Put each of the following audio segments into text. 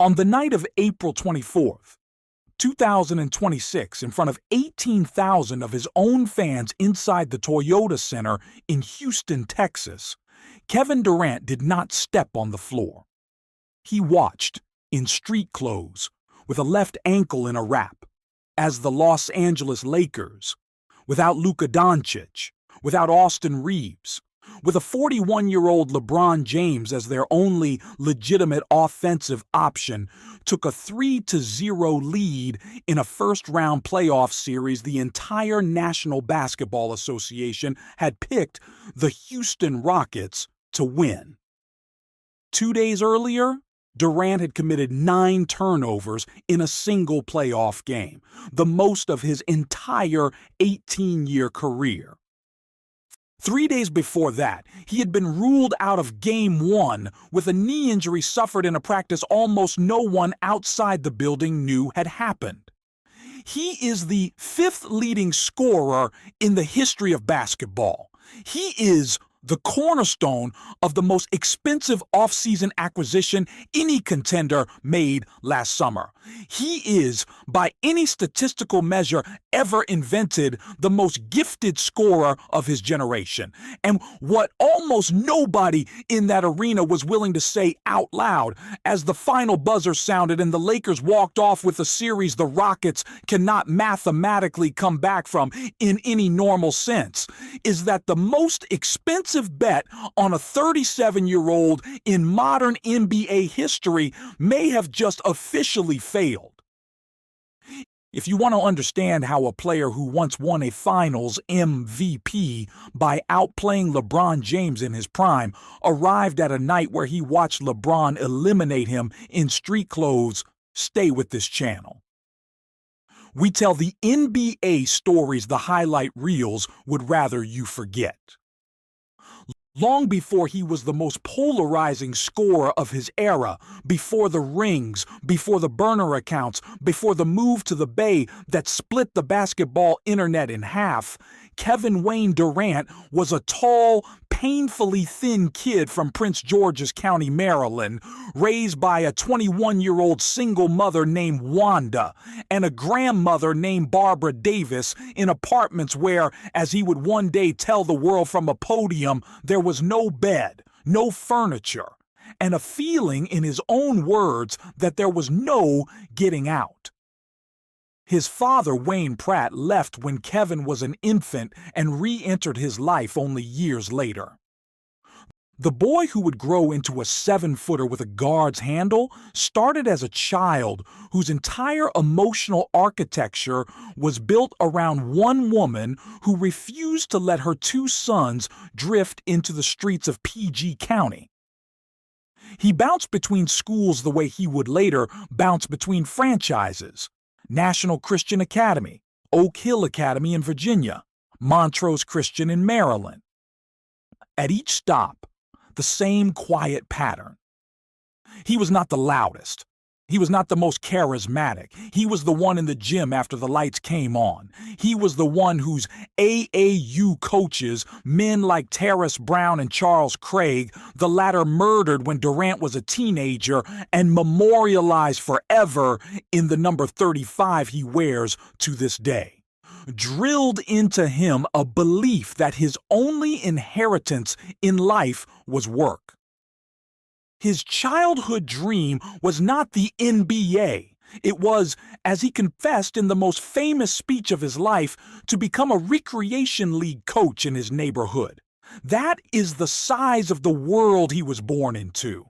On the night of April 24th, 2026, in front of 18,000 of his own fans inside the Toyota Center in Houston, Texas, Kevin Durant did not step on the floor. He watched, in street clothes, with a left ankle in a wrap, as the Los Angeles Lakers, without Luka Doncic, without Austin Reeves, with a 41-year-old LeBron James as their only legitimate offensive option, took a 3-0 lead in a first-round playoff series the entire National Basketball Association had picked the Houston Rockets to win. 2 days earlier, Durant had committed 9 turnovers in a single playoff game, the most of his entire 18-year career. 3 days before that, he had been ruled out of Game 1 with a knee injury suffered in a practice almost no one outside the building knew had happened. He is the 5th leading scorer in the history of basketball. He is the cornerstone of the most expensive offseason acquisition any contender made last summer. He is, by any statistical measure ever invented, the most gifted scorer of his generation. And what almost nobody in that arena was willing to say out loud as the final buzzer sounded and the Lakers walked off with a series the Rockets cannot mathematically come back from in any normal sense, is that the most expensive bet on a 37-year-old in modern NBA history may have just officially failed. If you want to understand how a player who once won a Finals MVP by outplaying LeBron James in his prime arrived at a night where he watched LeBron eliminate him in street clothes, stay with this channel. We tell the NBA stories the highlight reels would rather you forget. Long before he was the most polarizing scorer of his era, before the rings, before the burner accounts, before the move to the Bay that split the basketball internet in half, Kevin Wayne Durant was a tall, painfully thin kid from Prince George's County, Maryland, raised by a 21-year-old single mother named Wanda and a grandmother named Barbara Davis in apartments where, as he would one day tell the world from a podium, there was no bed, no furniture, and a feeling, in his own words, that there was no getting out. His father, Wayne Pratt, left when Kevin was an infant and re-entered his life only years later. The boy who would grow into a 7-footer with a guard's handle started as a child whose entire emotional architecture was built around one woman who refused to let her 2 sons drift into the streets of PG County. He bounced between schools the way he would later bounce between franchises: National Christian Academy, Oak Hill Academy in Virginia, Montrose Christian in Maryland. At each stop, the same quiet pattern. He was not the loudest. He was not the most charismatic. He was the one in the gym after the lights came on. He was the one whose AAU coaches, men like Terrace Brown and Charles Craig, the latter murdered when Durant was a teenager and memorialized forever in the number 35 he wears to this day, drilled into him a belief that his only inheritance in life was work. His childhood dream was not the NBA. It was, as he confessed in the most famous speech of his life, to become a recreation league coach in his neighborhood. That is the size of the world he was born into.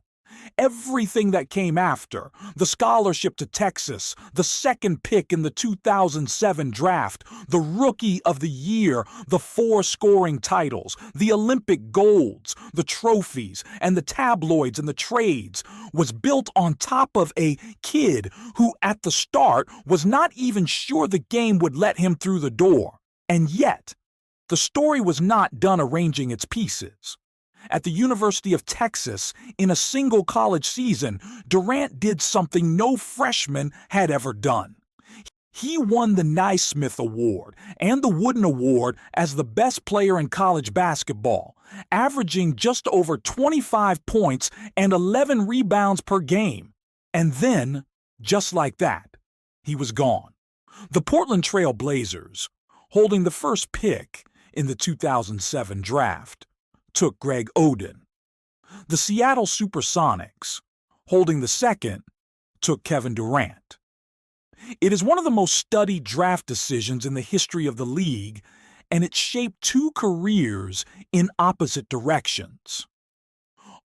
Everything that came after, the scholarship to Texas, the 2nd pick in the 2007 draft, the Rookie of the Year, the 4 scoring titles, the Olympic golds, the trophies, and the tabloids and the trades, was built on top of a kid who at the start was not even sure the game would let him through the door. And yet, the story was not done arranging its pieces. At the University of Texas, in a single college season, Durant did something no freshman had ever done. He won the Naismith Award and the Wooden Award as the best player in college basketball, averaging just over 25 points and 11 rebounds per game. And then, just like that, he was gone. The Portland Trail Blazers, holding the first pick in the 2007 draft, took Greg Oden. The Seattle Supersonics, holding the second, took Kevin Durant. It is one of the most studied draft decisions in the history of the league, and it shaped two careers in opposite directions.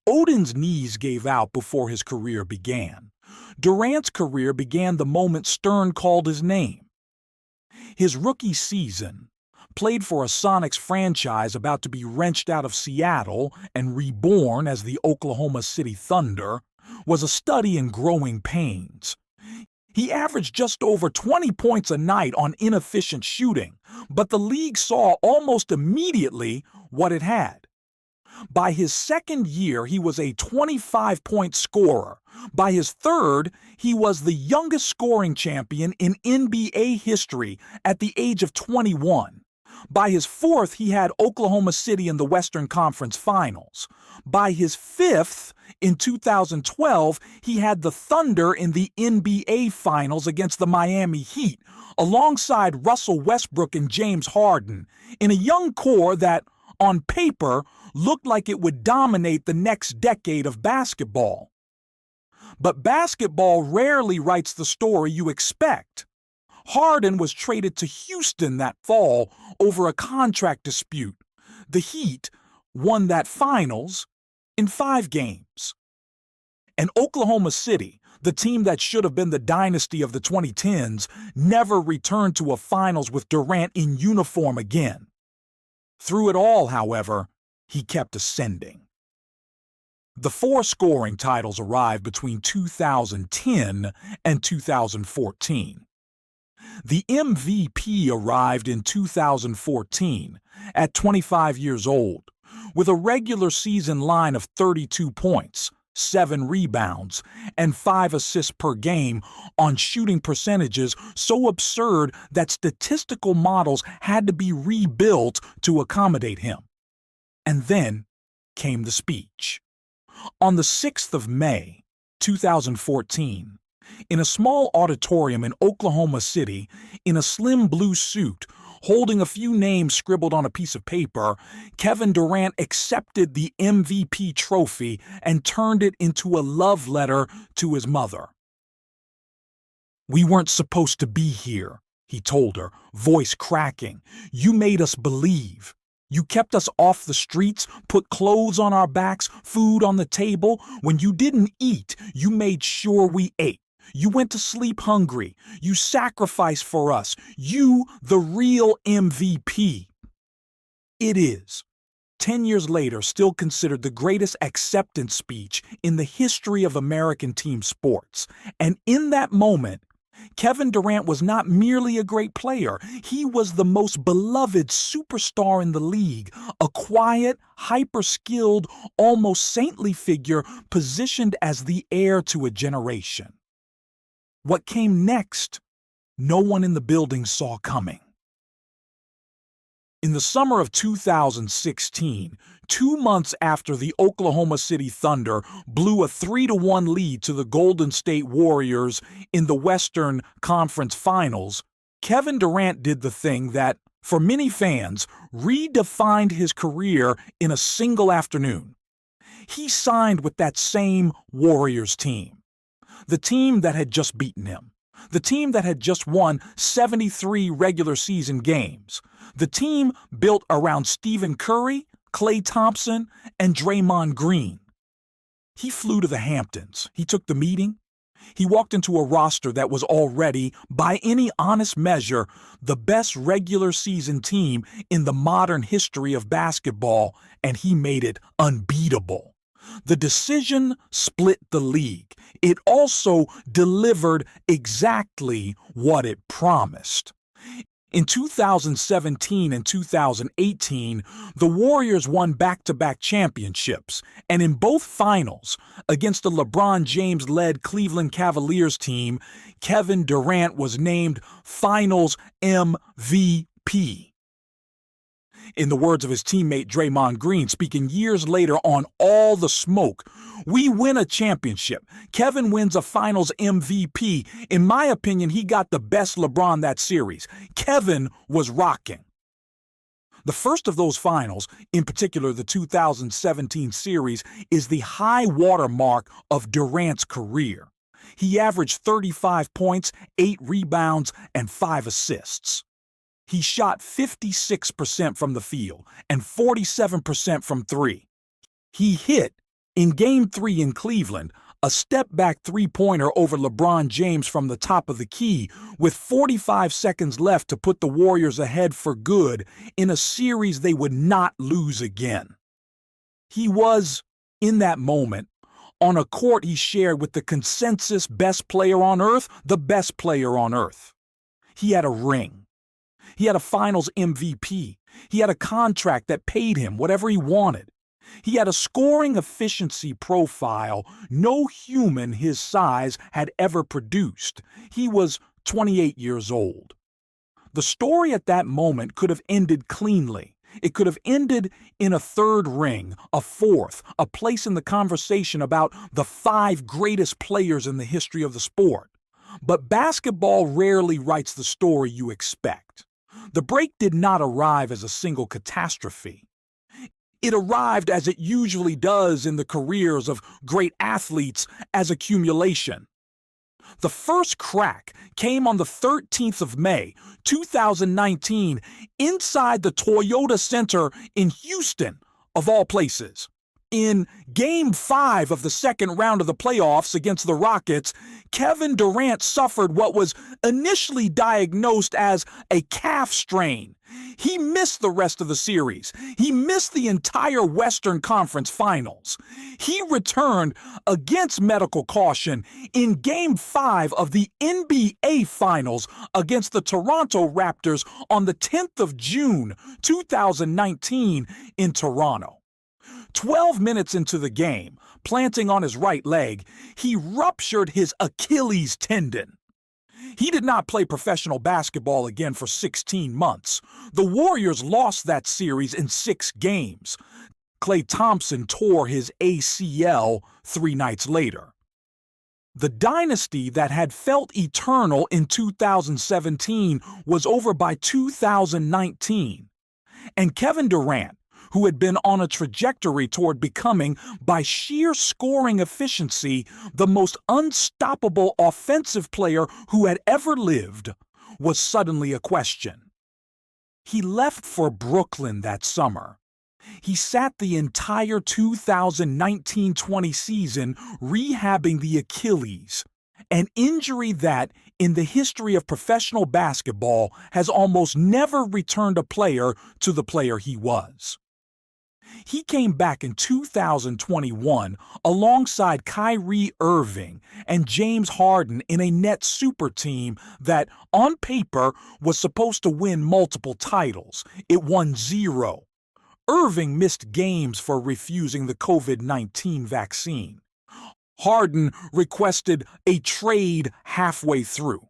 Oden's knees gave out before his career began. Durant's career began the moment Stern called his name. His rookie season, played for a Sonics franchise about to be wrenched out of Seattle and reborn as the Oklahoma City Thunder, was a study in growing pains. He averaged just over 20 points a night on inefficient shooting, but the league saw almost immediately what it had. By his second year, he was a 25-point scorer. By his third, he was the youngest scoring champion in NBA history at the age of 21. By his fourth, he had Oklahoma City in the Western Conference Finals. By his fifth, in 2012, he had the Thunder in the NBA Finals against the Miami Heat, alongside Russell Westbrook and James Harden, in a young core that, on paper, looked like it would dominate the next decade of basketball. But basketball rarely writes the story you expect. Harden was traded to Houston that fall over a contract dispute. The Heat won that finals in 5 games. And Oklahoma City, the team that should have been the dynasty of the 2010s, never returned to a finals with Durant in uniform again. Through it all, however, he kept ascending. The 4 scoring titles arrived between 2010 and 2014. The MVP arrived in 2014, at 25 years old, with a regular season line of 32 points, 7 rebounds, and 5 assists per game on shooting percentages so absurd that statistical models had to be rebuilt to accommodate him. And then came the speech. On the 6th of May, 2014, in a small auditorium in Oklahoma City, in a slim blue suit, holding a few names scribbled on a piece of paper, Kevin Durant accepted the MVP trophy and turned it into a love letter to his mother. "We weren't supposed to be here," he told her, voice cracking. "You made us believe. You kept us off the streets, put clothes on our backs, food on the table. When you didn't eat, you made sure we ate. You went to sleep hungry. You sacrificed for us. You, the real MVP." It is, 10 years later, still considered the greatest acceptance speech in the history of American team sports. And in that moment, Kevin Durant was not merely a great player. He was the most beloved superstar in the league, a quiet, hyper-skilled, almost saintly figure positioned as the heir to a generation. What came next, no one in the building saw coming. In the summer of 2016, 2 months after the Oklahoma City Thunder blew a 3-1 lead to the Golden State Warriors in the Western Conference Finals, Kevin Durant did the thing that, for many fans, redefined his career in a single afternoon. He signed with that same Warriors team. The team that had just beaten him. The team that had just won 73 regular season games. The team built around Stephen Curry, Klay Thompson, and Draymond Green. He flew to the Hamptons. He took the meeting. He walked into a roster that was already, by any honest measure, the best regular season team in the modern history of basketball, and he made it unbeatable. The decision split the league. It also delivered exactly what it promised. In 2017 and 2018, the Warriors won back-to-back championships, and in both finals, against the LeBron James-led Cleveland Cavaliers team, Kevin Durant was named Finals MVP. In the words of his teammate Draymond Green, speaking years later on All the Smoke, "We win a championship. Kevin wins a finals MVP. In my opinion, he got the best LeBron that series. Kevin was rocking." The first of those finals, in particular the 2017 series, is the high water mark of Durant's career. He averaged 35 points, 8 rebounds, and 5 assists. He shot 56% from the field and 47% from three. He hit, in Game 3 in Cleveland, a step-back three-pointer over LeBron James from the top of the key with 45 seconds left to put the Warriors ahead for good in a series they would not lose again. He was, in that moment, on a court he shared with the consensus best player on earth, the best player on earth. He had a ring. He had a finals MVP. He had a contract that paid him whatever he wanted. He had a scoring efficiency profile no human his size had ever produced. He was 28 years old. The story at that moment could have ended cleanly. It could have ended in a third ring, a fourth, a place in the conversation about the 5 greatest players in the history of the sport. But basketball rarely writes the story you expect. The break did not arrive as a single catastrophe. It arrived, as it usually does in the careers of great athletes, as accumulation. The first crack came on the 13th of May, 2019, inside the Toyota Center in Houston, of all places. In Game 5 of the second round of the playoffs against the Rockets, Kevin Durant suffered what was initially diagnosed as a calf strain. He missed the rest of the series. He missed the entire Western Conference Finals. He returned against medical caution in Game 5 of the NBA Finals against the Toronto Raptors on the 10th of June, 2019 in Toronto. 12 minutes into the game, planting on his right leg, he ruptured his Achilles tendon. He did not play professional basketball again for 16 months. The Warriors lost that series in 6 games. Klay Thompson tore his ACL 3 nights later. The dynasty that had felt eternal in 2017 was over by 2019. And Kevin Durant, who had been on a trajectory toward becoming, by sheer scoring efficiency, the most unstoppable offensive player who had ever lived, was suddenly a question. He left for Brooklyn that summer. He sat the entire 2019-20 season rehabbing the Achilles, an injury that, in the history of professional basketball, has almost never returned a player to the player he was. He came back in 2021 alongside Kyrie Irving and James Harden in a Nets super team that, on paper, was supposed to win multiple titles. It won 0. Irving missed games for refusing the COVID-19 vaccine. Harden requested a trade halfway through.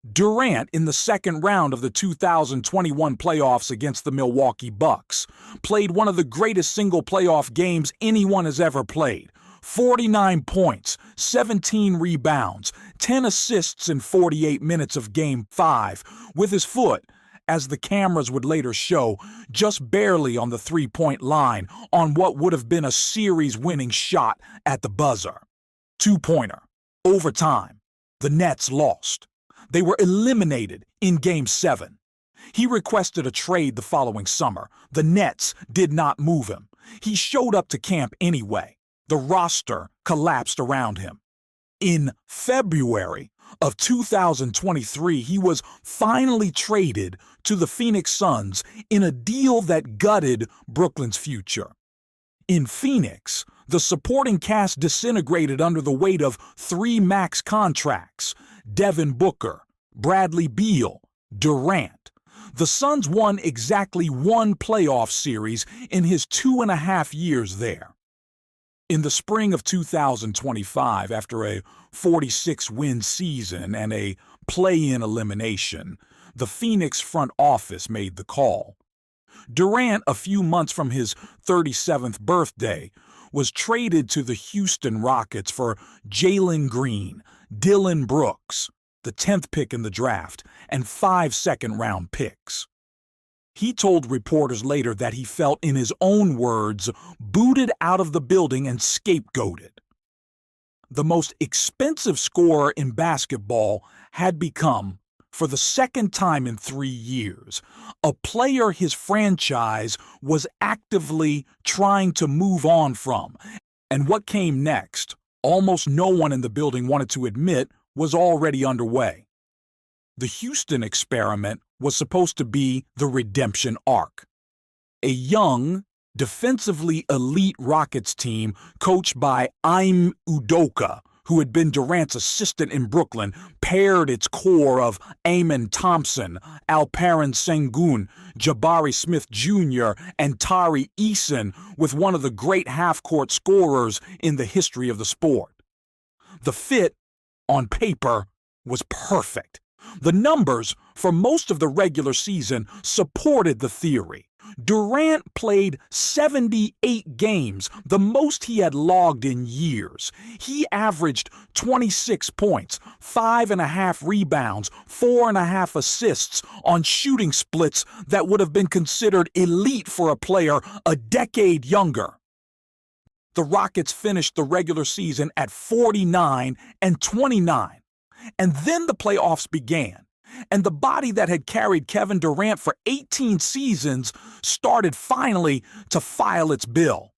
Durant, in the second round of the 2021 playoffs against the Milwaukee Bucks, played one of the greatest single playoff games anyone has ever played. 49 points, 17 rebounds, 10 assists in 48 minutes of Game 5, with his foot, as the cameras would later show, just barely on the three-point line on what would have been a series-winning shot at the buzzer. Two-pointer. Overtime. The Nets lost. They were eliminated in Game 7. He requested a trade the following summer. The Nets did not move him. He showed up to camp anyway. The roster collapsed around him. In February of 2023, he was finally traded to the Phoenix Suns in a deal that gutted Brooklyn's future. In Phoenix, the supporting cast disintegrated under the weight of 3 max contracts: Devin Booker, Bradley Beal, Durant. The Suns won exactly 1 playoff series in his 2.5 years there. In the spring of 2025, after a 46-win season and a play-in elimination, the Phoenix front office made the call. Durant, a few months from his 37th birthday, was traded to the Houston Rockets for Jalen Green, Dylan Brooks, the 10th pick in the draft, and 5 second-round picks. He told reporters later that he felt, in his own words, booted out of the building and scapegoated. The most expensive scorer in basketball had become, for the second time in 3 years, a player his franchise was actively trying to move on from. And what came next, almost no one in the building wanted to admit, was already underway. The Houston experiment was supposed to be the redemption arc. A young, defensively elite Rockets team coached by Ime Udoka, who had been Durant's assistant in Brooklyn, paired its core of Amen Thompson, Alperen Sengun, Jabari Smith Jr., and Tari Eason with one of the great half-court scorers in the history of the sport. The fit, on paper, was perfect. The numbers for most of the regular season supported the theory. Durant played 78 games, the most he had logged in years. He averaged 26 points, 5.5 rebounds, 4.5 assists on shooting splits that would have been considered elite for a player a decade younger. The Rockets finished the regular season at 49-29. And then the playoffs began, and the body that had carried Kevin Durant for 18 seasons started finally to file its bill.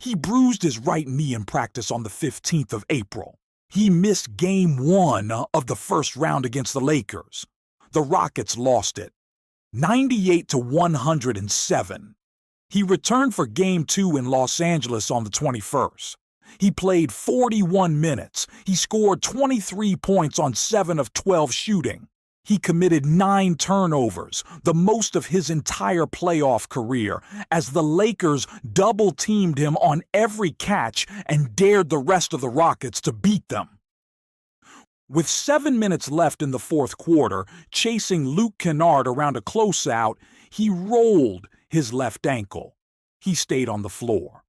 He bruised his right knee in practice on the 15th of April. He missed Game 1 of the first round against the Lakers. The Rockets lost it, 98-107. He returned for Game 2 in Los Angeles on the 21st. He played 41 minutes. He scored 23 points on 7 of 12 shooting. He committed 9 turnovers, the most of his entire playoff career, as the Lakers double-teamed him on every catch and dared the rest of the Rockets to beat them. With 7 minutes left in the fourth quarter, chasing Luke Kennard around a closeout, he rolled his left ankle. He stayed on the floor.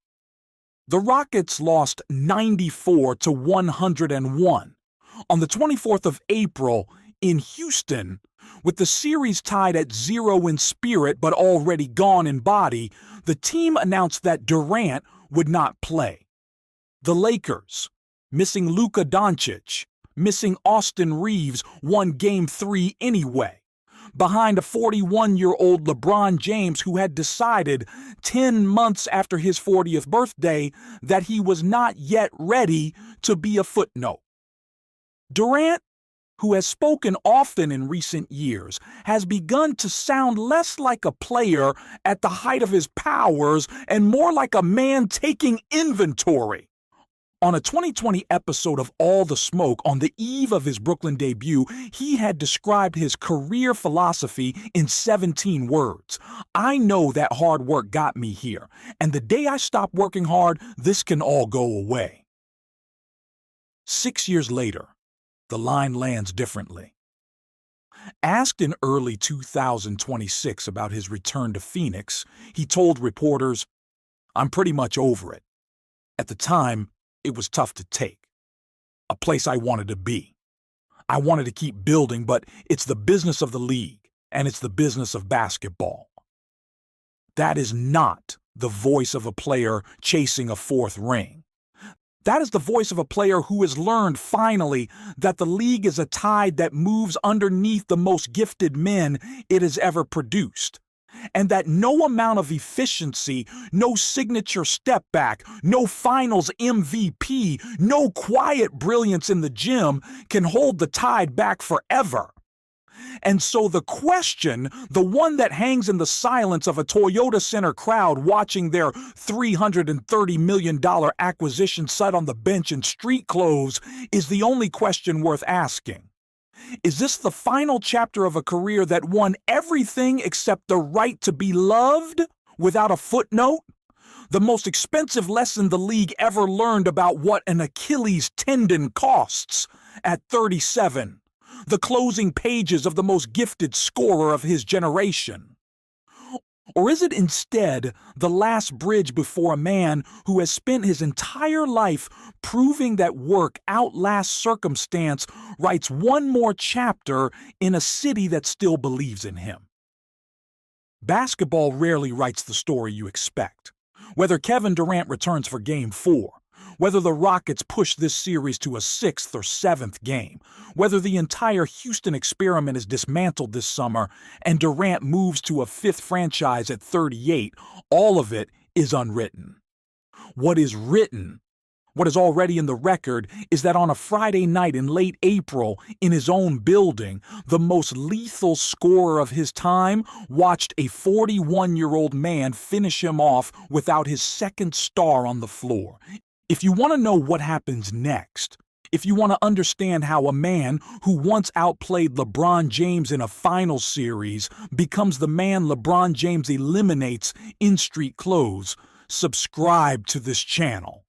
The Rockets lost 94-101. On the 24th of April, in Houston, with the series tied at 0 in spirit but already gone in body, the team announced that Durant would not play. The Lakers, missing Luka Doncic, missing Austin Reeves, won Game 3 anyway, behind a 41-year-old LeBron James who had decided 10 months after his 40th birthday that he was not yet ready to be a footnote. Durant, who has spoken often in recent years, has begun to sound less like a player at the height of his powers and more like a man taking inventory. On a 2020 episode of All the Smoke, on the eve of his Brooklyn debut, he had described his career philosophy in 17 words. I know that hard work got me here, and the day I stop working hard, this can all go away. 6 years later, the line lands differently. Asked in early 2026 about his return to Phoenix, he told reporters, "I'm pretty much over it. At the time, it was tough to take. A place I wanted to be. I wanted to keep building, but it's the business of the league, and it's the business of basketball." That is not the voice of a player chasing a 4th ring. That is the voice of a player who has learned finally that the league is a tide that moves underneath the most gifted men it has ever produced, and that no amount of efficiency, no signature step back, no finals MVP, no quiet brilliance in the gym can hold the tide back forever. And so the question, the one that hangs in the silence of a Toyota Center crowd watching their $330 million acquisition sit on the bench in street clothes, is the only question worth asking. Is this the final chapter of a career that won everything except the right to be loved without a footnote? The most expensive lesson the league ever learned about what an Achilles tendon costs at 37. The closing pages of the most gifted scorer of his generation? Or is it instead the last bridge before a man who has spent his entire life proving that work outlasts circumstance writes one more chapter in a city that still believes in him? Basketball rarely writes the story you expect. Whether Kevin Durant returns for Game 4, whether the Rockets push this series to a 6th or 7th game, whether the entire Houston experiment is dismantled this summer and Durant moves to a 5th franchise at 38, all of it is unwritten. What is written, what is already in the record, is that on a Friday night in late April, in his own building, the most lethal scorer of his time watched a 41-year-old man finish him off without his second star on the floor. If you want to know what happens next, if you want to understand how a man who once outplayed LeBron James in a final series becomes the man LeBron James eliminates in street clothes, subscribe to this channel.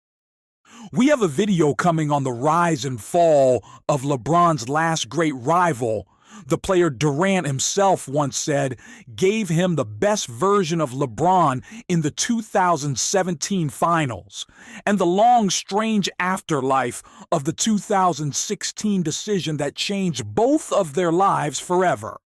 We have a video coming on the rise and fall of LeBron's last great rival. The player Durant himself once said gave him the best version of LeBron in the 2017 finals, and the long, strange afterlife of the 2016 decision that changed both of their lives forever.